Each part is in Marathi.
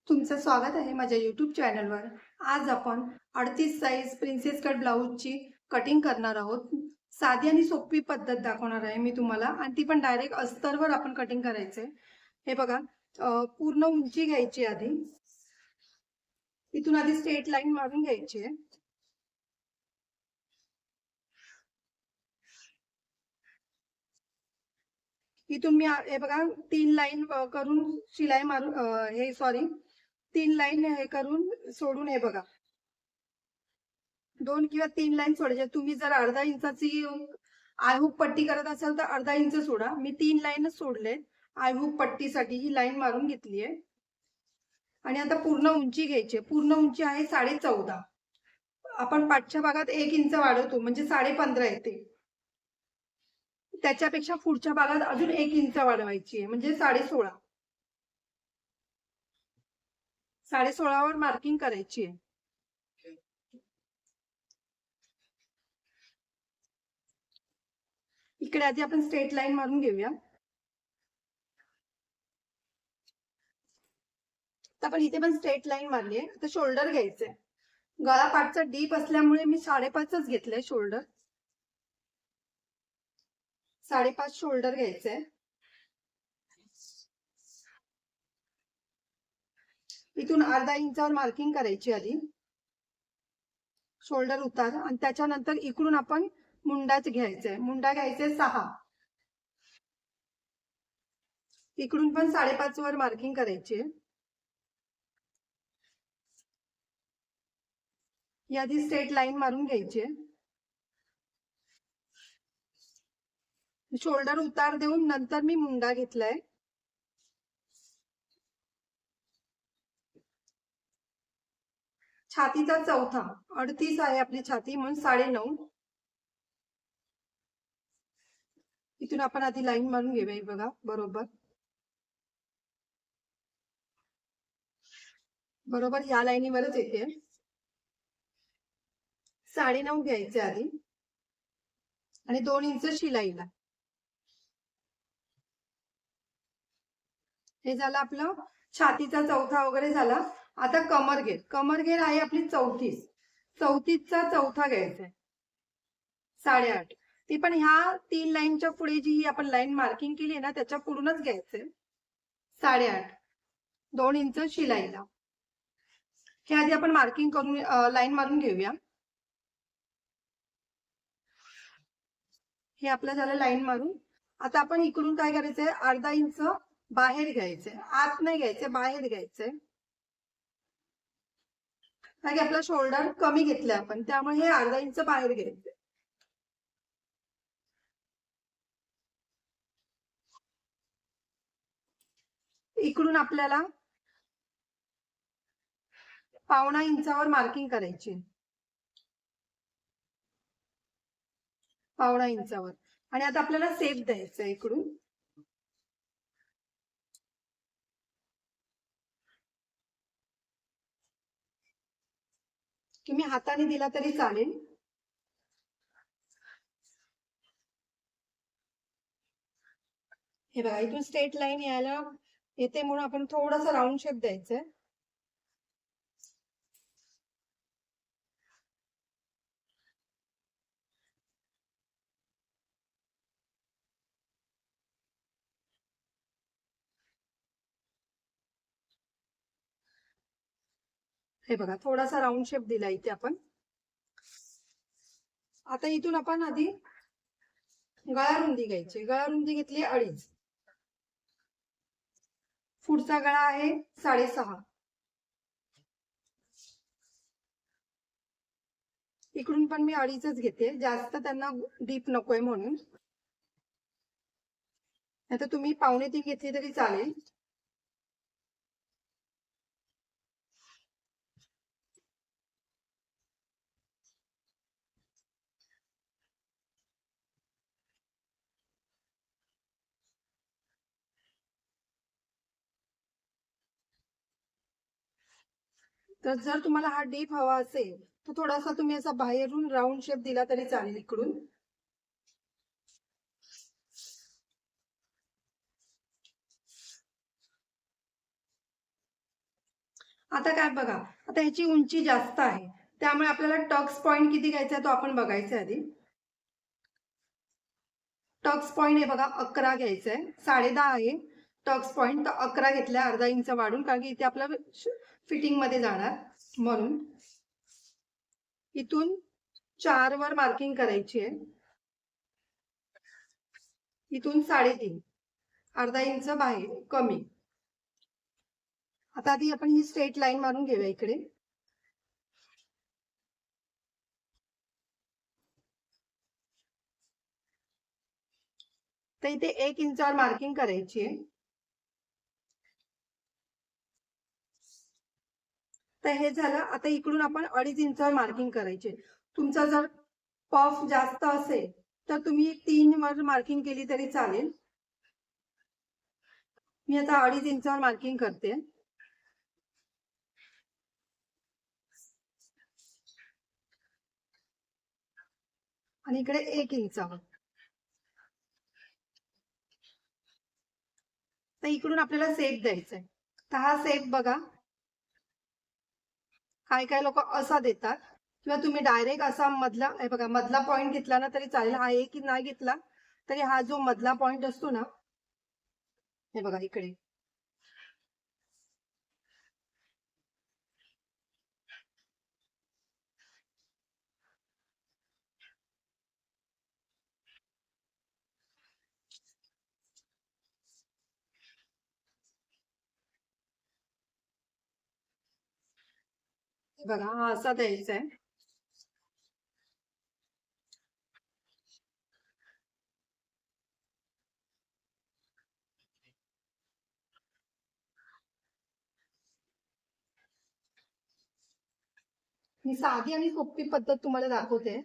तुमचं स्वागत आहे माझ्या YouTube चॅनलवर. आज आपण 38 साइज प्रिन्सेस कट ब्लाउजची कटिंग करणार आहोत. साधी आणि सोपी पद्धत दाखवणार आहे मी तुम्हाला आणि ती पण डायरेक्ट अस्तरवर आपण कटिंग करायचंय. हे बघा, पूर्ण उंची घ्यायची आधी. इथून आधी स्ट्रेट लाईन मारून घ्यायची आहे. इथून मी हे बघा 3 लाईन करून शिलाई मारून हे सॉरी 3 लाईन हे करून सोडून हे बघा 2 किंवा 3 लाईन सोडायच्या. तुम्ही जर अर्धा इंचाची आयहुक पट्टी करत असाल तर अर्धा इंच सोडा. मी 3 लाईनच सोडले. आयहुक पट्टीसाठी ही लाईन मारून घेतली आहे. आणि आता पूर्ण उंची घ्यायची. पूर्ण उंची आहे 14.5. आपण पाठच्या भागात 1 इंच वाढवतो म्हणजे 15.5 येते. त्याच्यापेक्षा पुढच्या भागात अजून 1 इंच वाढवायची आहे म्हणजे 16.5. 16.5 वर मार्किंग करायची आहे. इकडे आधी आपण स्ट्रेट लाईन मारून घेऊया. तर आपण इथे पण स्ट्रेट लाईन मारली आहे. आता शोल्डर घ्यायचंय. गळा पाठचा डीप असल्यामुळे मी 5.5च घेतलंय शोल्डर. 5.5 शोल्डर घ्यायचंय. इथून अर्धा इंचावर मार्किंग करायची आधी. शोल्डर उतार आणि त्याच्यानंतर इकडून आपण मुंडाच घ्यायचंय. मुंडा घ्यायचे 6. इकडून पण 5.5 वर मार्किंग करायची. याआधी स्ट्रेट लाईन मारून घ्यायची. शोल्डर उतार देऊन नंतर मी मुंडा घेतलाय. छातीचा चौथा 38 आहे आपली छाती म्हणून 9.5. इथून आपण आधी लाईन मारून घेऊया. बघा बरोबर बरोबर या लाईनीवरच येते. 9.5 घ्यायचे आधी आणि 2 इंच शिलाईला. हे झालं आपलं छातीचा चौथा वगैरे झाला. आता कमर घेर. कमर घेर आहे आपली 34. 34चा चौथा घ्यायचा आहे. 8.5. ती पण ह्या 3 लाईनच्या पुढे जी ही आपण लाईन मार्किंग केली आहे ना त्याच्या पुढूनच घ्यायचंय. 8.5. 2 इंच शिलाईला. हे आधी आपण मार्किंग करून लाईन मारून घेऊया. हे आपलं झालं लाईन मारून. आता आपण इकडून काय करायचंय, अर्धा इंच बाहेर घ्यायचंय. आत नाही घ्यायचंय, बाहेर घ्यायचंय. कारण की आपला शोल्डर कमी घेतलाय आपण, त्यामुळे हे अर्धा इंच बाहेर घ्यायचंय. इकडून आपल्याला 1.25 इंचावर मार्किंग करायची. 1.25 इंचावर. आणि आता आपल्याला सेप द्यायचंय इकडून. तुम्ही हाताने दिला तरी चालेल. हे बघा इथून स्ट्रेट लाईन यायला येते म्हणून आपण थोडासा राऊंड शेप द्यायचंय. हे बघा थोडासा राऊंड शेप दिला इथे आपण. आता इथून आपण आधी गळा रुंदी घ्यायची. गळा रुंदी घेतली 2.5. पुढचा गळा आहे 6.5. इकडून पण मी 2.5च घेते, जास्त त्यांना डीप नकोय म्हणून. आता तुम्ही 2.25 घेतली तरी चालेल. तर जर तुम्हाला हा डीप हवा असेल तर थोडासा तुम्ही असा बाहेरून राऊंड शेप दिला तरी चालेल इकडून. आता काय बघा, आता ह्याची उंची जास्त आहे, त्यामुळे आपल्याला टक्स पॉइंट किती घ्यायचा आहे तो आपण बघायचा आधी. टक्स पॉइंट हे बघा 11 घ्यायचं आहे, 10.5 आहे टक्स पॉइंट, तर 11 घेतल्या, अर्धा इंच वाढून, कारण की इथे आपलं फिटिंग मध्ये जाणार म्हणून. इथून 4 वर मार्किंग करायची आहे, इथून 3.5, अर्धा इंच बाहेर कमी. आता आधी आपण ही स्ट्रेट लाईन मारून घेऊया इकडे. तर इथे 1 इंचावर मार्किंग करायची आहे. तर हे झालं. आता इकडून आपण 2.5 इंचावर मार्किंग करायचे. तुमचा जर पफ जास्त असेल तर तुम्ही 3 वर मार्किंग केली तरी चालेल. मी आता 2.5 इंचावर मार्किंग करते. आणि इकडे 1 इंचावर. तर इकडून आपल्याला सेप द्यायचा आहे. तर हा सेप बघा, काय काय लोक असा देतात, किंवा तुम्ही डायरेक्ट असा मधला, हे बघा मधला पॉइंट घेतला ना तरी चालेल. हा एक नाही घेतला तरी हा जो मधला पॉइंट असतो ना, हे बघा इकडे, हे बघा हा असा द्यायचा आहे. मी साधी आणि सोपी पद्धत तुम्हाला दाखवते.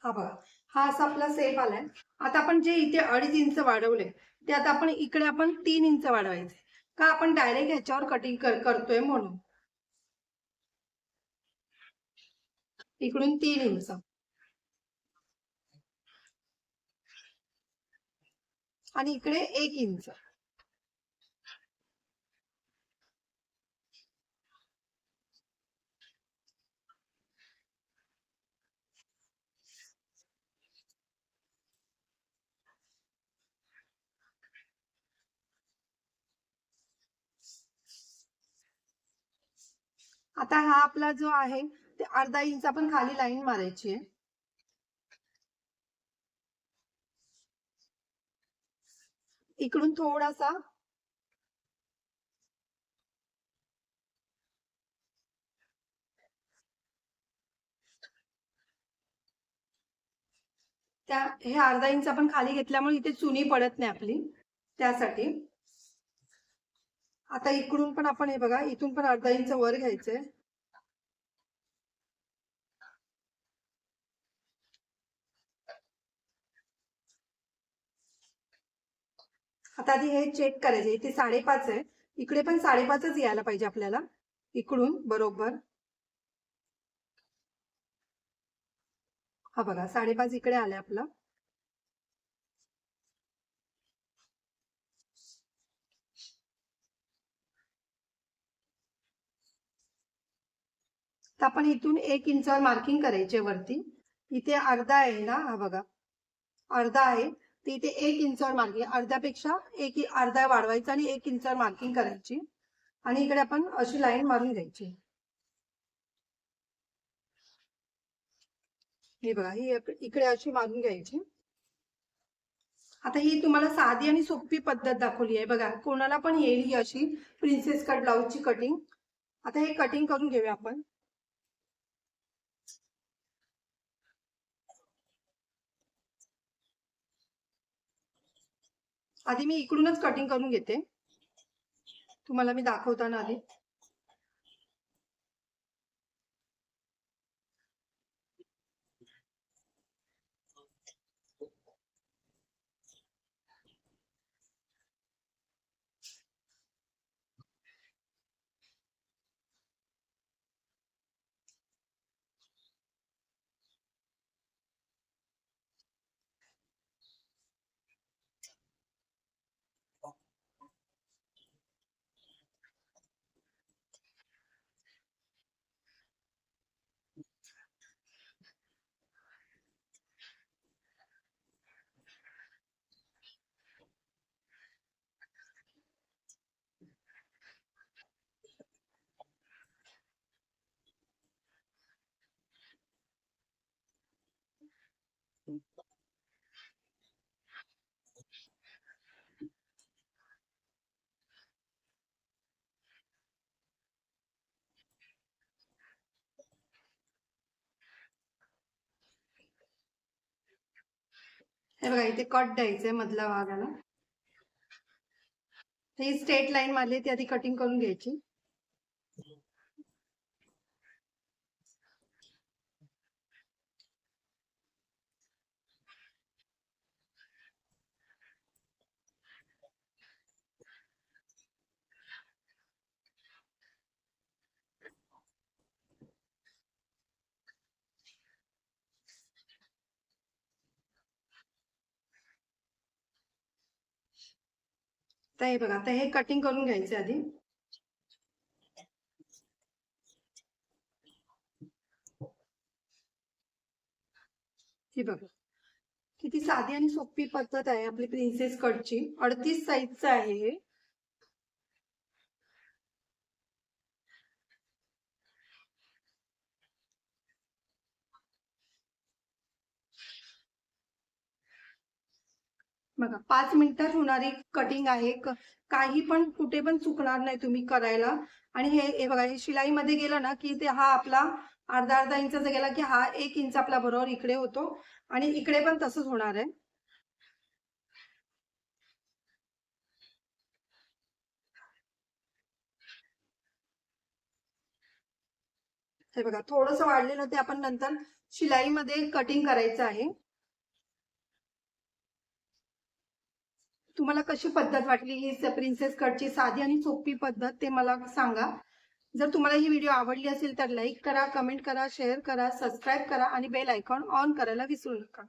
हा बघा, हा असा आपला सेप आलाय. आता आपण जे इथे 2.5 इंच वाढवले, ते आता आपण इकडे 3 इंच वाढवायचे. का, आपण डायरेक्ट ह्याच्यावर कटिंग करतोय म्हणून. इकडून 3 इंच आणि इकडे 1 इंच. आता हा आपला जो आहे ते अर्धा इंच आपण खाली लाईन मारायची आहे. इकडून थोडासा त्या, हे अर्धा इंच आपण खाली घेतल्यामुळे इथे चुनी पडत नाही आपली, त्यासाठी. आता इकडून पण आपण हे बघा, इथून पण अर्धा इंच वर घ्यायचंय. आता आधी हे चेक करायचे. इथे 5.5 आहे, इकडे पण 5.5च यायला पाहिजे आपल्याला, इकडून बरोबर. हा बघा 5.5 इकडे आलंय आपलं. तर आपण इथून 1 इंचावर मार्किंग करायचे वरती. इथे अर्धा आहे ना, हा बघा अर्धा आहे, तर इथे 1 इंचावर मार्किंग, अर्ध्यापेक्षा अर्धा वाढवायचा आणि 1 इंचावर मार्किंग करायची. आणि इकडे आपण अशी लाईन मारून घ्यायची. हे बघा, ही इकडे अशी मारून घ्यायची. आता ही तुम्हाला साधी आणि सोपी पद्धत दाखवली आहे. बघा, कोणाला पण येईल ही अशी प्रिन्सेस कट ब्लाउजची कटिंग. आता हे कटिंग करून घेऊया आपण. आधी मी इकडूनच कटिंग करून घेते, तुम्हाला मी दाखवताना आधी. हे बघा इथे कट द्यायचंय मधल्या भागाला. ही स्ट्रेट लाईन मारली ती आधी कटिंग करून घ्यायची. तर हे बघा आता हे कटिंग करून घ्यायचे आधी. ही बघा किती साधी आणि सोपी पद्धत आहे आपली प्रिन्सेस कटची. 38 साईजचं आहे हे. बघा 5 मिनिटात होणारी कटिंग आहे. काही पण कुठे पण चुकणार नाही तुम्ही करायला. आणि हे बघा हे शिलाईमध्ये गेलं ना की ते हा आपला अर्धा इंचाचा गेला की हा 1 इंच आपला बरोबर इकडे होतो आणि इकडे पण तसंच होणार आहे. हे बघा थोडंसं वाढलेलं ते आपण नंतर शिलाईमध्ये कटिंग करायचं आहे. तुम्हाला कशी पद्धत वाटली ही प्रिन्सेस कटची साधी आणि सोपी पद्धत ते मला सांगा. जर तुम्हाला ही व्हिडिओ आवडली असेल तर लाईक करा, कमेंट करा, शेअर करा, सबस्क्राईब करा आणि बेल आयकॉन ऑन करायला विसरू नका.